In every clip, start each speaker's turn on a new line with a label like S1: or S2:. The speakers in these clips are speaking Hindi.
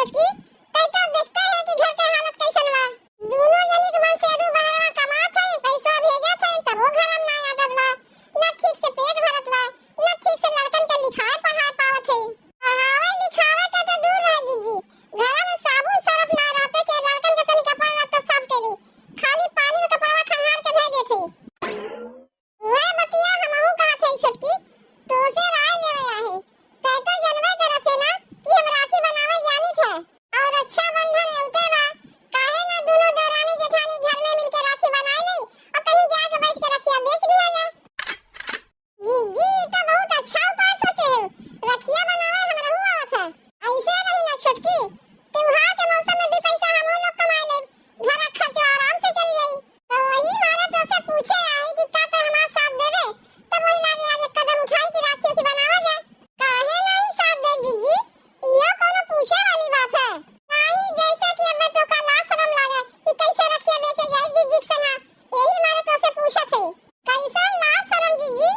S1: छोटकी तै तो देखता है कि घर के हालत कैसन बा। दोनों जनी के मन से दू बहरवा कमात है, पैसा भेजत है, तब वो घर में ना आदत बा। ना ठीक से पेट भरत बा, ना ठीक से लड़कन के लिखाए पढ़ाए पावत है। पढ़ावे लिखावे के तो दूर रह जीजी, घर में साबुन सरफ ना रहते के लड़कन के तनी कपड़ा लत्ता सब के दी, खाली पानी में कपड़ा खंगार के भेज देथे। वे बतिया हमहू कहत है छोटकी, तो से राय लेवे आहे। तै तो जनबे करत है ना कि हम राखी बनावे जानित है और अच्छा बंधन एउते बा। काहे ना दोनों देरानी जेठानी घर में मिलके राखी बनाए ले और कहीं जाके बैठ के रखिया बेच दिया जा। जी तो बहुत अच्छा उपाय सोचे हो। रखिया बनावे हमरहू आवत है। ऐसे नहीं ना छोटकी, त्योहार के मौसम में भी पैसा हम लोग कमा ले, घर का खर्च आराम से चल जाई। तो वही मारे तो से पूछे आई कि का ते हमार साथ देबे, तब वही लागे आगे कदम उठाई कि राखी की बनावा जा। काहे नहीं साथ दे जीजी, यह कोनो पूछे वाली बात है। नहीं जैसे कि अब तो का लाज शर्म लागे कि कैसे रखिया बेचे जाए जीजी के संग, यही मारे तो से पूछे थे। कैसा लाज शर्म जीजी,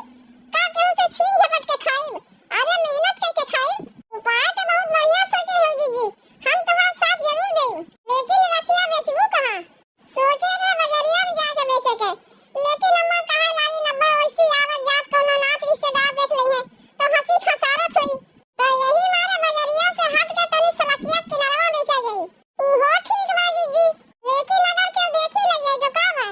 S1: का केहू से छीन झपट के खाइब, अरे मेहनत करके खाइब। उपाय तो बहुत बढ़िया सोचे हो जीजी, हम तुम्हारा साथ जरूर देब, लेकिन रखिया बेचबू कहां? सोचे रे बजरिया में जाके बेचे के, लेकिन अम्मा कहे लागी नब्बे वैसी आवत जात कोनो नात रिश्तेदार देख लेंगे तो हंसी खसारत होई। तो यही मारे बजरिया से हट के तनी सड़किया किनारवा बेचा जाई। उहो ठीक बा जीजी, लेकिन अगर केहू देखी ले जाए तो का बा?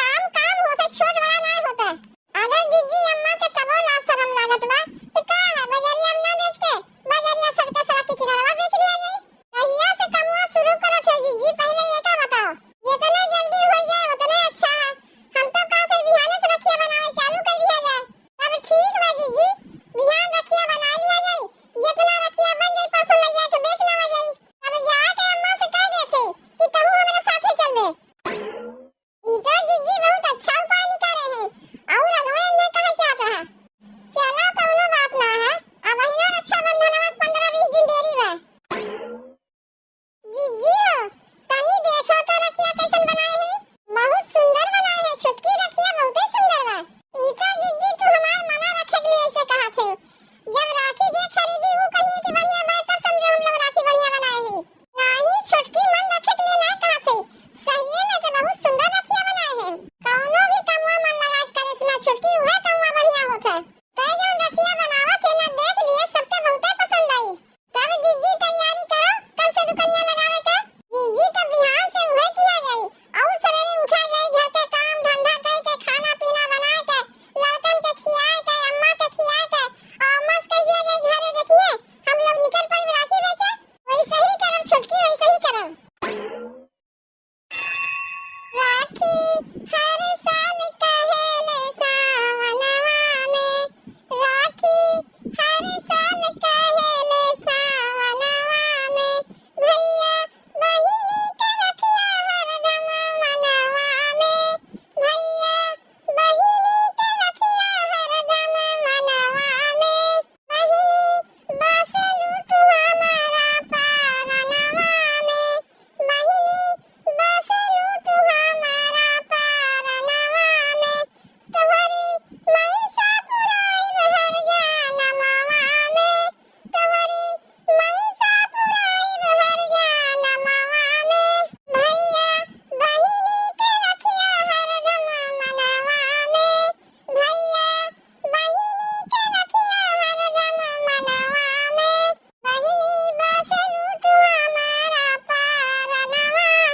S1: काम काम होते, छोट बड़ा नहीं होता। अगर जीजी अम्मा के तबो लाज शरम लागत बा तो का है, बजरिया में ना बेच के बजरिया सड़क के किनारवा बेच लिया जाए। कहिया से कमवा शुरू करत है जीजी, पहले ये का बताओ? जितने जल्दी हो जाए उतने अच्छा है। हम तो कहते बिहाने से रखिया बनावे चालू कर दिया जाए। तब ठीक बा जीजी, बिहान रखिया बना लिया जाए, जितना रखिया बन जाए परसों ले जाके बेच ना जाए। अब जाके अम्मा से कह देथे कि तू हमारे साथे चलबे। ई तो जीजी बहुत अच्छा उपाय निकाले हैं और अगवे ने कहा चाहता है। चलो कोनो बात ना है, अब अहिना रक्षाबंधन में 15-20 दिन देरी बा। जीजी हो तनी देखो तो रखिया कैसन बनाए हैं, बहुत सुंदर बनाए हैं। छोटकी रखिया बहुते सुंदर बा। ई तो जीजी तू हमार मना रखे के लिए ऐसे कहा थे। जब राखी जे खरीदी वो कहिए कि बढ़िया बा तब समझो हम लोग राखी बढ़िया बनाए हैं। नहीं छोटकी मन रखे के लिए ना कहा थे, सही में तो बहुत सुंदर रखिया बनाए हैं। कौनो भी कमवा मन लगा करे सुना छोटकी, वह कमवा बढ़िया होता है। तो जो रखिया बनावत है ना देख लिए सबके बहुते पसंद आई। तब जीजी तैयारी करो, कल से दुकानिया लगावे का। जीजी तो बिहान से उहे किया जाई और सवेरे उठा जाई, घर के काम धंधा कई के खाना पीना बनाए के लड़कन के खियाए के अम्मा के खियाए के और मस्त कर दिया जाई। घरे देखिए हम लोग निकल पड़ी राखी बेचे। वैसे ही करम छोटकी, वैसे ही करम। राखी हर साल कहेले सावनवा में, राखी हर साल कहेले सावनवा में, भैया बहिनी के रखिया हरदम मनवा में, भैया बहिनी के रखिया हरदम मनवा में, बहिनी बसलू तू हमारा पारनवा में, बहिनी बसलू तू हमारा पारनवा में, तोहरी मनसा पुराई हर जानमवा में, तोहरी मनसा पुराई हर जानमवा में, भैया बहिनी के रखिया हरदम मनवा में, भैया बहिनी के रखिया हरदम मनवा में, बहिनी बसलू तू हमारा पारनवा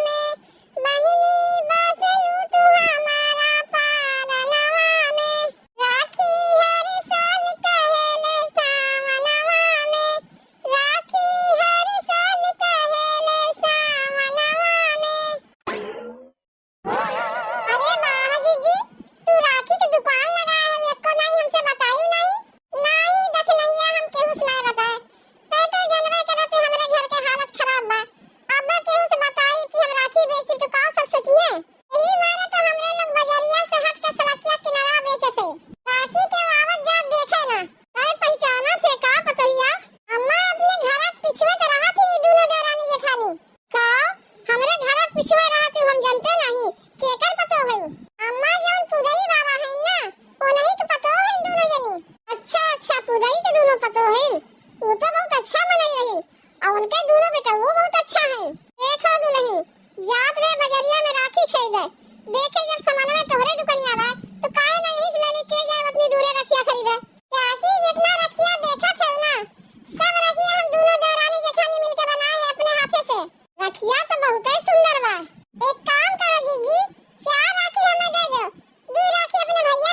S1: में, बहिनी बसलू तू हमारा पारनवा में, राखी हर साल कहेले सावनवा में, राखी हर साल कहेले सावनवा में। अरे वाह जीजी, तू राखी की दुकान लगाया है, मेरे को नहीं हमसे बतायू नहीं देखनैया हम केहू से नहीं बताए। तै तो जनबे करत है हमरे घर के हालत खराब बा। अब केहू से बताई कि हम राखी बेची तो का सब सोचिए। यही मारे तो हमरे लोग बजरिया से हट के सड़किया किनारा बेचे थे ताकि के आवत जात देखे ना। तै पहचाना थे का पतोहिया? अम्मा अपने घर पिछवे तो रहा थी दोनों देवरानी जेठानी। का हमरे घर पिछवे रहा थी हम जानते नहीं केकर पतो है? अम्मा जौन पुदई बाबा है ना वो नहीं के पतो है दोनों जनी। अच्छा पुदई के दोनों पतो है, वो तो बहुत अच्छा मनई रही और उनके दोनों बेटा वो बहुत देखे जब सामान में तोहरे दुकानिया बा तो काहे ना यहीं से लेने के जाए अपनी दूरे रखिया खरीदे। चाची जितना रखिया देखा थे ना सब रखिया हम दोनों देवरानी जेठानी मिलके बनाए हैं अपने हाथे से। रखिया तो बहुत ही सुंदर बा। एक काम करो जीजी 4 राखी हमें दे दो, 2 राखी अपने भैया